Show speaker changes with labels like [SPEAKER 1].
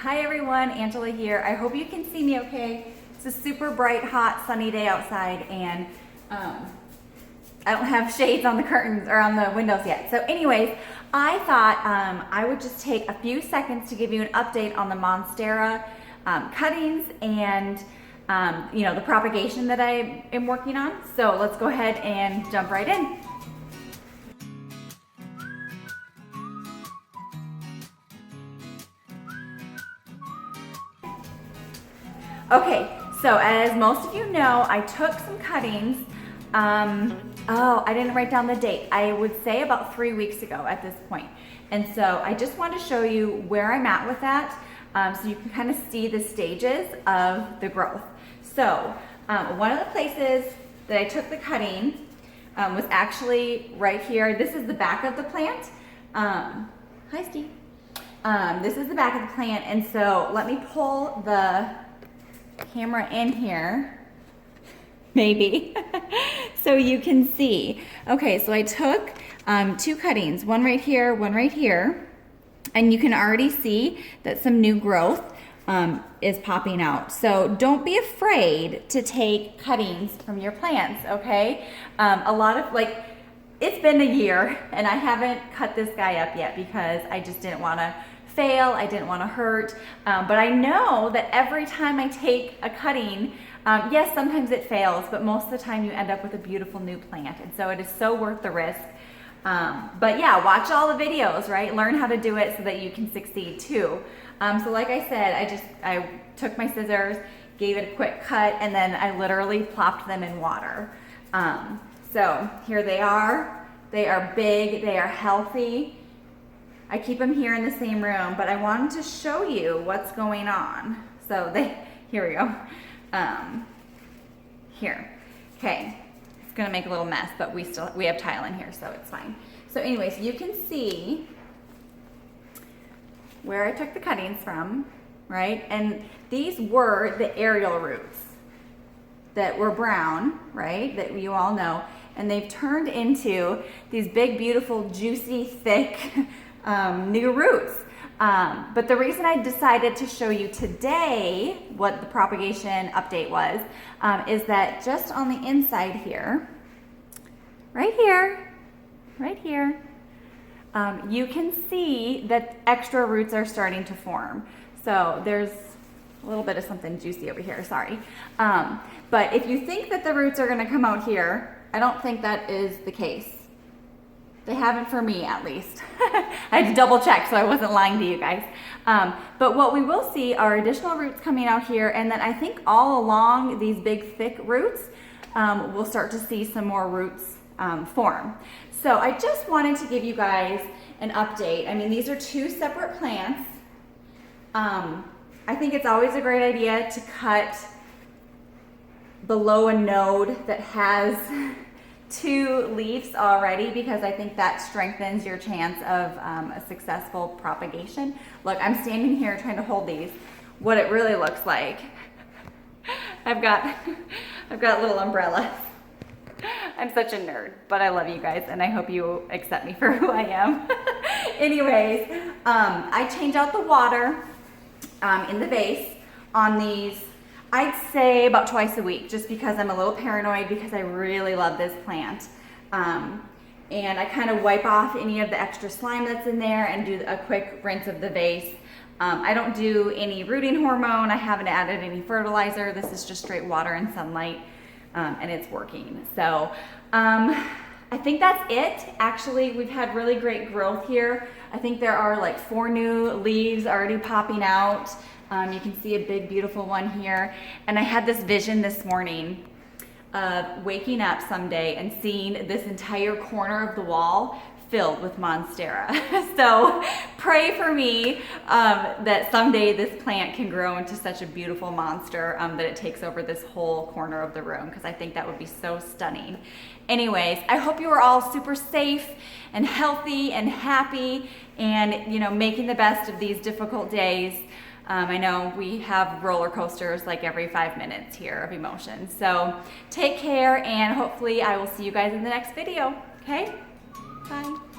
[SPEAKER 1] Hi everyone, Angela here. I hope you can see me okay. It's a super bright, hot, sunny day outside and I don't have shades on the curtains or on the windows yet. So anyways, I thought I would just take a few seconds to give you an update on the Monstera cuttings and the propagation that I am working on. So let's go ahead and jump right in. Okay, so as most of you know, I took some cuttings. I didn't write down the date. I would say about 3 weeks ago at this point. And so I just want to show you where I'm at with that so you can kind of see the stages of the growth. So one of the places that I took the cutting was actually right here. This is the back of the plant. Hi, Steve. This is the back of the plant. And so let me pull the camera in here, maybe, so you can see. Okay, so I took 2 cuttings, one right here, and you can already see that some new growth is popping out. So don't be afraid to take cuttings from your plants, okay? A lot of, it's been a year and I haven't cut this guy up yet because I just didn't want to fail, I didn't want to hurt, but I know that every time I take a cutting, yes, sometimes it fails, but most of the time you end up with a beautiful new plant, and so it is so worth the risk. But yeah, watch all the videos, right? Learn how to do it so that you can succeed too. So like I said, I took my scissors, gave it a quick cut, and then I literally plopped them in water. So here they are. They are big, they are healthy. I keep them here in the same room, but I wanted to show you what's going on. So here we go. Here, okay. It's gonna make a little mess, but we have tile in here, so it's fine. So anyways, you can see where I took the cuttings from, right? And these were the aerial roots that were brown, right? That you all know. And they've turned into these big, beautiful, juicy, thick, new roots. But the reason I decided to show you today what the propagation update was, is that just on the inside here, right here, you can see that extra roots are starting to form. So there's a little bit of something juicy over here, sorry. But if you think that the roots are gonna come out here, I don't think that is the case. They haven't for me, at least. I had to double check so I wasn't lying to you guys. But what we will see are additional roots coming out here, and then I think all along these big thick roots, we'll start to see some more roots form. So I just wanted to give you guys an update. I mean, these are 2 separate plants. I think it's always a great idea to cut below a node that has 2 leaves already, because I think that strengthens your chance of a successful propagation. Look, I'm standing here trying to hold these. What it really looks like, I've got little umbrellas. I'm such a nerd, but I love you guys and I hope you accept me for who I am. Anyways, I change out the water in the vase on these, I'd say about twice a week, just because I'm a little paranoid because I really love this plant. And I kind of wipe off any of the extra slime that's in there and do a quick rinse of the vase. I don't do any rooting hormone. I haven't added any fertilizer. This is just straight water and sunlight, and it's working. So I think that's it. Actually, we've had really great growth here. I think there are like 4 new leaves already popping out. You can see a big, beautiful one here. And I had this vision this morning of waking up someday and seeing this entire corner of the wall filled with Monstera. So pray for me that someday this plant can grow into such a beautiful monster that it takes over this whole corner of the room, because I think that would be so stunning. Anyways, I hope you are all super safe and healthy and happy and, making the best of these difficult days. I know we have roller coasters like every 5 minutes here of emotions. So take care, and hopefully I will see you guys in the next video. Okay? Bye.